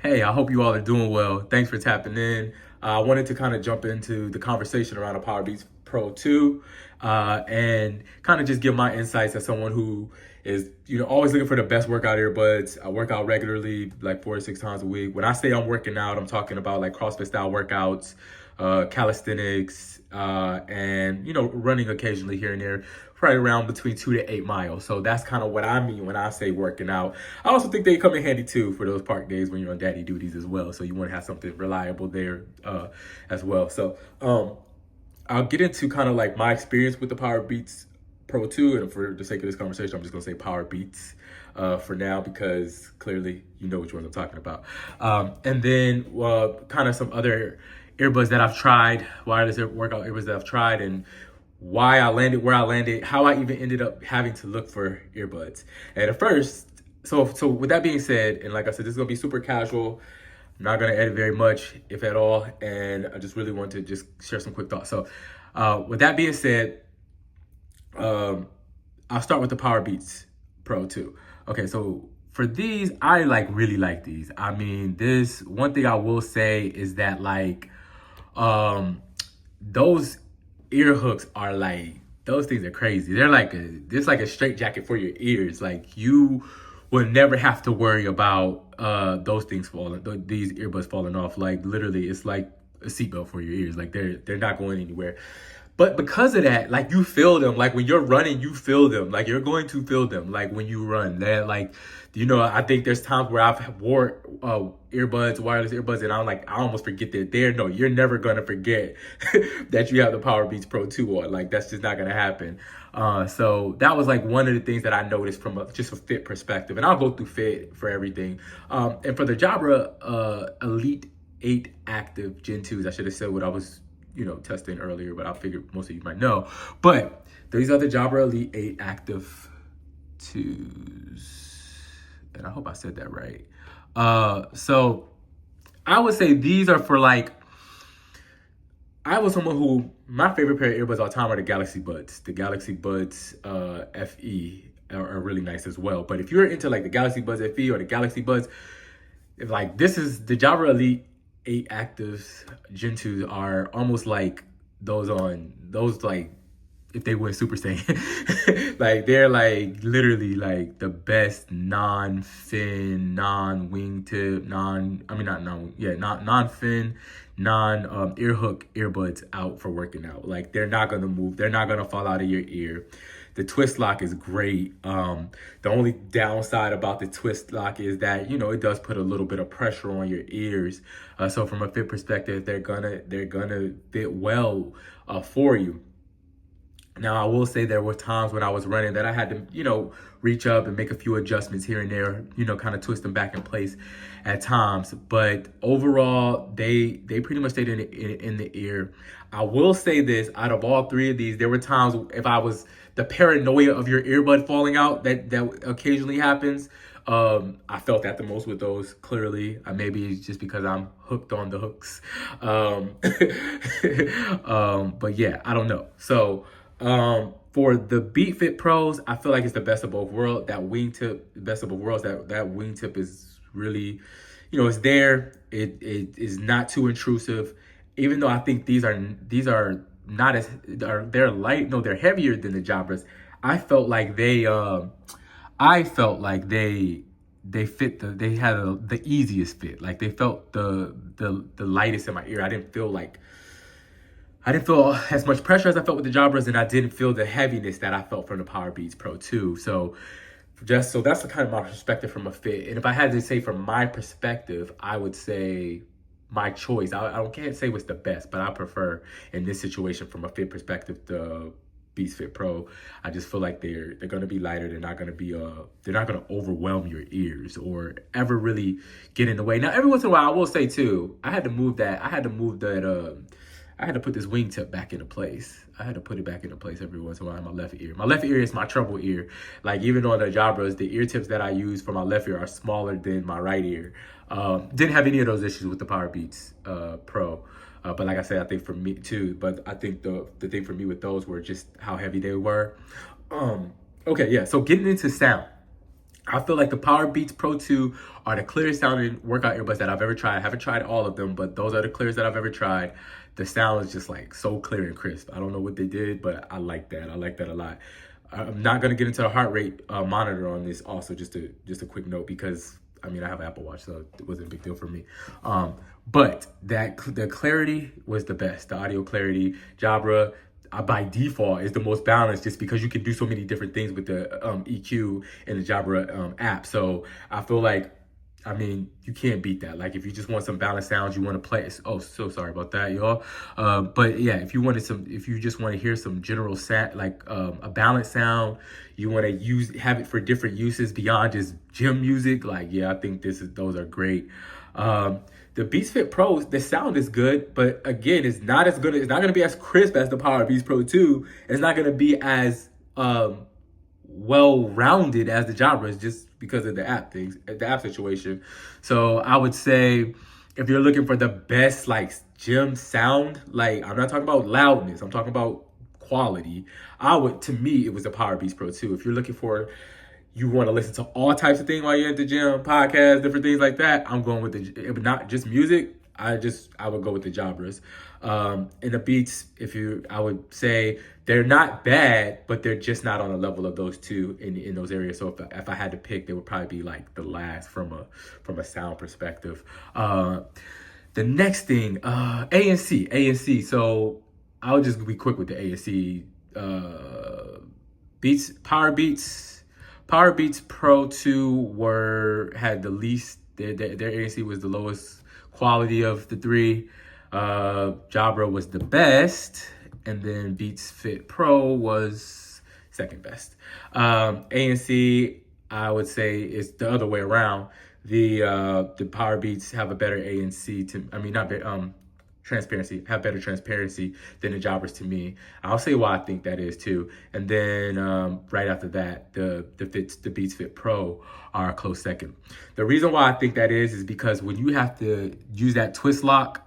Hey, I hope you all are doing well. Thanks for tapping in. I wanted to kind of jump into the conversation around the Powerbeats Pro 2 and kind of just give my insights as someone who is, always looking for the best workout earbuds. I work out regularly, like 4 to 6 times a week. When I say I'm working out, I'm talking about like CrossFit style workouts, calisthenics, and, running occasionally here and there, right around between 2 to 8 miles. So that's kind of what I mean when I say working out. I also think they come in handy too for those park days when you're on daddy duties as well. So you want to have something reliable there as well. So I'll get into kind of like my experience with the Powerbeats Pro 2. And for the sake of this conversation, I'm just going to say Powerbeats for now, because clearly you know which ones I'm talking about. And then kind of some other earbuds that I've tried, wireless workout earbuds that I've tried, and why I landed where I landed, how I even ended up having to look for earbuds. And at first, so with that being said, and like I said, this is gonna be super casual. I'm not gonna edit very much, if at all, and I just really want to just share some quick thoughts. So with that being said, I'll start with the Powerbeats Pro 2. Okay, so for these, I really like these. I mean, this one thing I will say is that those ear hooks are those things are crazy. They're it's like a straight jacket for your ears. Like you would never have to worry about those things these earbuds falling off. Like literally, it's like a seatbelt for your ears. Like they're not going anywhere. But because of that, like you feel them. Like when you're running, you feel them. Like you're going to feel them. Like when you run, I think there's times where I've wore wireless earbuds, and I almost forget that they're no. You're never gonna forget that you have the Powerbeats Pro 2 on. Like that's just not gonna happen. So that was like one of the things that I noticed from just a fit perspective, and I'll go through fit for everything. And for the Jabra Elite 8 Active Gen 2s, I should have said what I was testing earlier, but I figured most of you might know. But these are the Jabra Elite 8 Active 2s, and I hope I said that right. So I would say these are for I was someone who, my favorite pair of earbuds all time are the Galaxy Buds. The Galaxy Buds FE are really nice as well. But if you're into the Galaxy Buds FE or the Galaxy Buds, this is the Jabra Elite 8 Actives Gen 2s are almost like those if they went Super Saiyan. They're literally the best non-fin, non-wingtip, non-fin, ear hook earbuds out for working out. They're not gonna move, they're not gonna fall out of your ear. The twist lock is great. The only downside about the twist lock is that, it does put a little bit of pressure on your ears. So from a fit perspective, they're gonna fit well for you. Now, I will say there were times when I was running that I had to, reach up and make a few adjustments here and there, kind of twist them back in place at times. But overall, they pretty much stayed in the ear. I will say this, out of all three of these, there were times if I was the paranoia of your earbud falling out, that occasionally happens. I felt that the most with those, clearly. Maybe it's just because I'm hooked on the hooks. But yeah, I don't know. So for the Beat Fit Pros, I feel like it's the best of both worlds. That wingtip is really, it's there. It is not too intrusive. Even though I think these are not as they're light. No, they're heavier than the Jabras. I felt like they fit they had the easiest fit. Like they felt the lightest in my ear. I didn't feel as much pressure as I felt with the Jabras, and I didn't feel the heaviness that I felt from the Powerbeats Pro 2. So that's the kind of my perspective from a fit. And if I had to say from my perspective, I would say my choice. I can't say what's the best, but I prefer in this situation from a fit perspective the Beats Fit Pro. I just feel like they're going to be lighter. They're not going to overwhelm your ears or ever really get in the way. Now, every once in a while, I will say too, I had to put this wingtip back into place. I had to put it back into place every once in a while in my left ear. My left ear is my trouble ear. Even on the Jabras, the ear tips that I use for my left ear are smaller than my right ear. Didn't have any of those issues with the Powerbeats Pro. But like I said, I think for me too, but I think the thing for me with those were just how heavy they were. Okay, yeah, so getting into sound. I feel like the Powerbeats Pro 2 are the clearest sounding workout earbuds that I've ever tried. I haven't tried all of them, but those are the clearest that I've ever tried. The sound is just like so clear and crisp. I don't know what they did, but I like that. I like that a lot. I'm not gonna get into the heart rate monitor on this. Also, just a quick note, because I mean I have an Apple Watch, so it wasn't a big deal for me. But the clarity was the best. The audio clarity, Jabra, by default is the most balanced, just because you can do so many different things with the EQ in the Jabra app. So I feel like, I mean, you can't beat that. Like if you just want some balanced sounds, you want to play. Oh, so sorry about that, y'all. But yeah, if you just want to hear some general sound, like a balanced sound, you want to have it for different uses beyond just gym music. Like, yeah, I think those are great. The Beats Fit Pro, the sound is good, but again, it's not as good. It's not going to be as crisp as the Powerbeats Pro 2. It's not going to be as well-rounded as the Jabras, just because of the app situation. So I would say, if you're looking for the best like gym sound, like I'm not talking about loudness, I'm talking about quality. To me, it was the Powerbeats Pro 2. If you're looking for, you want to listen to all types of things while you're at the gym, podcasts, different things like that, I'm going with not just music. I would go with the Jabras. And the Beats, I would say they're not bad, but they're just not on the level of those two in those areas. So if I had to pick, they would probably be like the last from a sound perspective. The next thing, ANC. So I'll just be quick with the ANC. Powerbeats Pro 2 had the least. Their ANC was the lowest quality of the three. Jabra was the best, and then Beats Fit Pro was second best. ANC, I would say, is the other way around. The Powerbeats have a better ANC have better transparency than the Jabras to me. I'll say why I think that is too. And then right after that, the Beats Fit Pro are a close second. The reason why I think that is because when you have to use that twist lock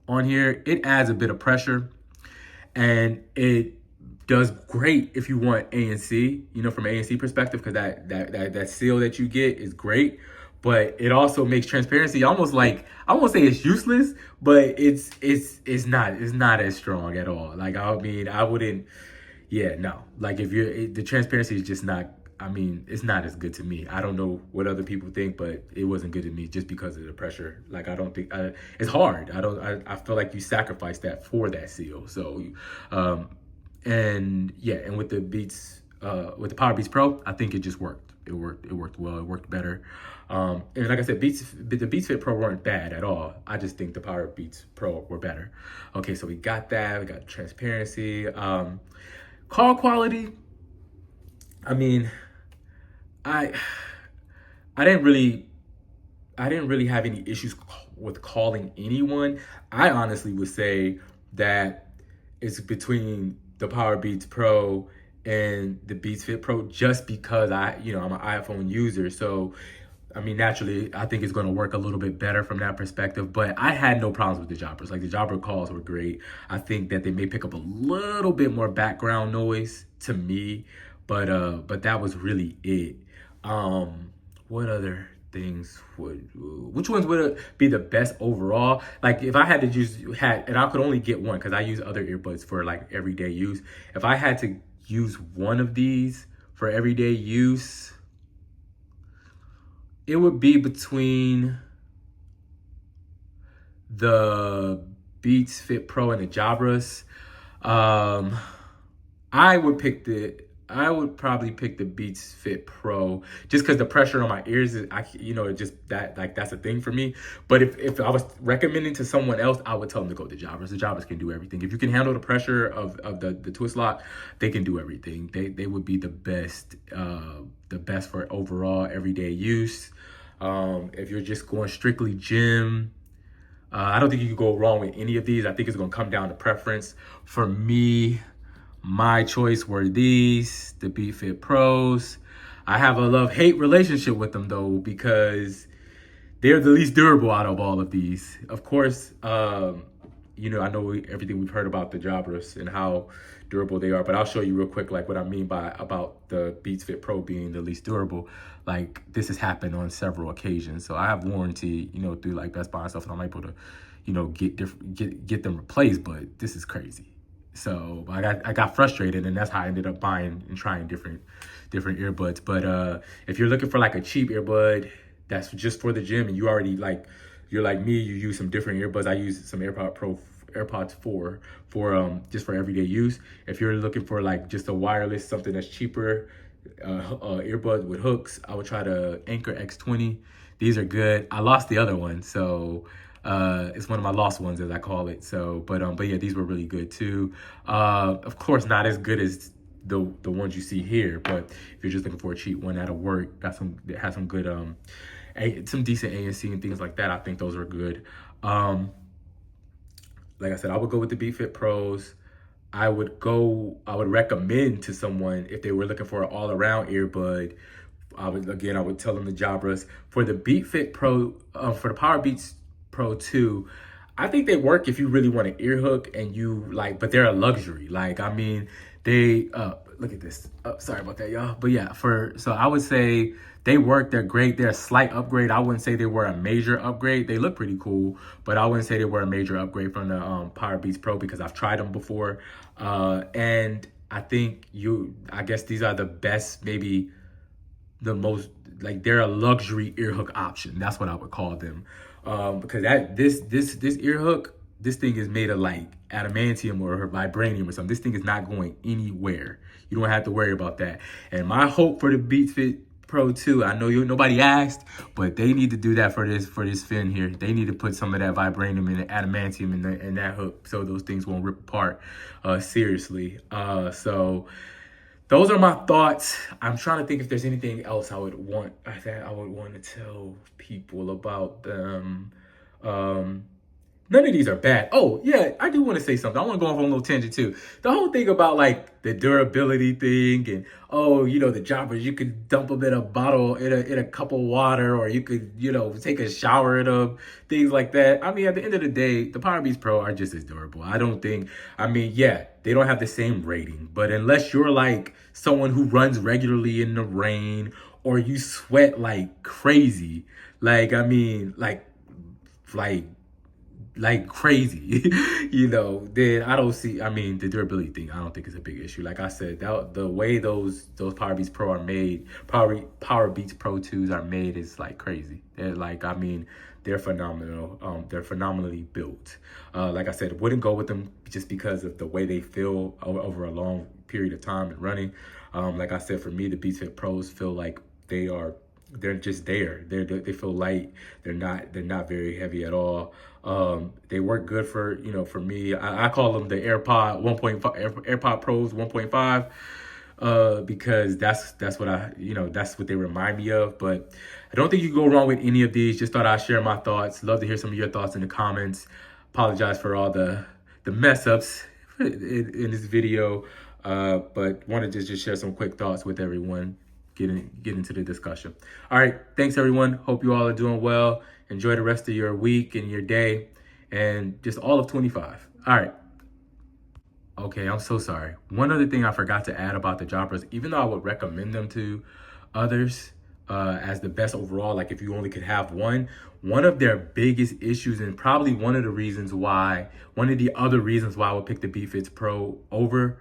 on here, it adds a bit of pressure, and it does great if you want ANC, from an ANC perspective, because that seal that you get is great. But it also makes transparency almost like, I won't say it's useless, but it's not as strong at all. Like, I mean, I wouldn't, yeah, no. Like the transparency is just not, I mean, it's not as good to me. I don't know what other people think, but it wasn't good to me just because of the pressure. Like, I don't think, it's hard. I feel like you sacrifice that for that seal. So, and with the with the Powerbeats Pro, I think it just worked. It worked well. It worked better. And like I said, the Beats Fit Pro weren't bad at all. I just think the Powerbeats Pro were better. Okay, so we got that. We got transparency. Call quality. I mean, I didn't really have any issues with calling anyone. I honestly would say that it's between the Powerbeats Pro and the Beats Fit Pro, just because I'm an iPhone user. So, I mean, naturally, I think it's going to work a little bit better from that perspective. But I had no problems with the Jabras. Like, the Jabra calls were great. I think that they may pick up a little bit more background noise to me, but that was really it. What other things which ones would be the best overall? Like, if I had to and I could only get one because I use other earbuds for like everyday use. If I had to use one of these for everyday use, it would be between the Beats Fit Pro and the Jabras. I would probably pick the Beats Fit Pro just because the pressure on my ears is, that's a thing for me. But if I was recommending to someone else, I would tell them to go to the Jabras. The Jabras can do everything. If you can handle the pressure of the twist lock, they can do everything. They would be the best for overall everyday use. If you're just going strictly gym, I don't think you can go wrong with any of these. I think it's going to come down to preference. For me, my choice were these, the Beats Fit Pros. I have a love-hate relationship with them, though, because they're the least durable out of all of these. Of course, I know everything we've heard about the Jabras and how durable they are, but I'll show you real quick like what I mean by about the Beats Fit Pro being the least durable. Like this has happened on several occasions. So I have warranty, through like Best Buy and stuff, and I'm able to, get them replaced. But this is crazy. So I got frustrated, and that's how I ended up buying and trying different earbuds. But if you're looking for like a cheap earbud that's just for the gym, and you're like me, you use some different earbuds. I use some AirPods 4 for just for everyday use. If you're looking for like just a wireless, something that's cheaper, earbuds with hooks, I would try the Anchor X20. These are good. I lost the other one, so it's one of my lost ones, as I call it. So, but yeah, these were really good too. Of course, not as good as the ones you see here, but if you're just looking for a cheap one that'll work, that has some good some decent ANC and things like that, I think those are good. Like I said, I would go with the Beat Fit Pros. I would recommend to someone if they were looking for an all-around earbud. I would tell them the Jabras. For the Beat Fit Pro, for the Powerbeats Pro 2, I think they work if you really want an ear hook and but they're a luxury. Like, I mean, they, look at this. Sorry about that, y'all. But yeah, so I would say they work. They're great. They're a slight upgrade. I wouldn't say they were a major upgrade. They look pretty cool, but I wouldn't say they were a major upgrade from the Powerbeats Pro because I've tried them before. And I think I guess these are the best, maybe the most, like they're a luxury ear hook option. That's what I would call them. Because this ear hook, this thing is made of like adamantium or vibranium or something. This thing is not going anywhere. You don't have to worry about that. And my hope for the Beats Fit Pro 2, I know nobody asked, but they need to do that for this fin here. They need to put some of that vibranium and adamantium in that hook so those things won't rip apart seriously. So those are my thoughts. I'm trying to think if there's anything else I would want to tell people about them. None of these are bad. Oh, yeah, I do want to say something. I want to go off on a little tangent too. The whole thing about like the durability thing and, the Jabras, you could dump them in a bottle in a cup of water, or you could, take a shower in them, things like that. I mean, at the end of the day, the Powerbeats Pro are just as durable. Yeah, they don't have the same rating, but unless you're like someone who runs regularly in the rain or you sweat like crazy, like crazy, then I don't see, the durability thing, I don't think is a big issue. Like I said, the way those Powerbeats Pro are made, Powerbeats Pro 2s are made is like crazy. They're phenomenal. They're phenomenally built. Like I said, wouldn't go with them just because of the way they feel over a long period of time and running. Like I said, for me, the Beats Fit Pros feel like they're just there. They feel light. They're not very heavy at all. They work good for me. I call them the AirPod 1.5, AirPod Pros 1.5, because that's what they remind me of. But I don't think you can go wrong with any of these. Just thought I'd share my thoughts. Love to hear some of your thoughts in the comments. Apologize for all the mess ups in this video, but wanted to just share some quick thoughts with everyone. Get into the discussion. All right, thanks everyone. Hope you all are doing well. Enjoy the rest of your week and your day and just all of 25. All right. Okay, I'm so sorry. One other thing I forgot to add about the Jabras, even though I would recommend them to others as the best overall, like if you only could have one of their biggest issues, and probably one of the other reasons why I would pick the Beat Fit Pro over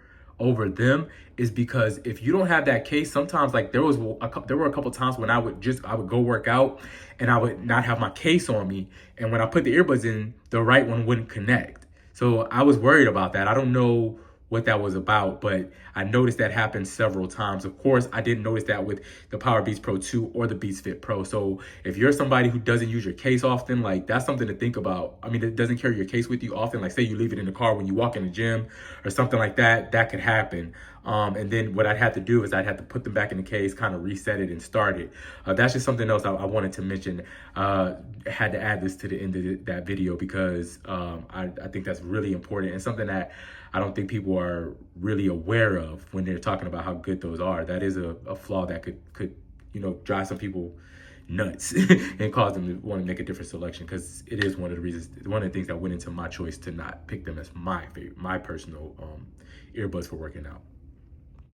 them, is because if you don't have that case, sometimes like there were a couple times when I would go work out and I would not have my case on me, and when I put the earbuds in, the right one wouldn't connect. So I was worried about that. I don't know what that was about, but I noticed that happened several times. Of course, I didn't notice that with the Powerbeats Pro 2 or the Beats Fit Pro. So if you're somebody who doesn't use your case often, like that's something to think about. It doesn't carry your case with you often. Like say you leave it in the car when you walk in the gym or something like that, that could happen. And then what I'd have to do is I'd have to put them back in the case, kind of reset it and start it. That's just something else I wanted to mention. Had to add this to the end of that video because I think that's really important and something that I don't think people are really aware of when they're talking about how good those are. That is a flaw that could drive some people nuts and cause them to want to make a different selection, because it is one of the reasons, one of the things that went into my choice to not pick them as my personal earbuds for working out.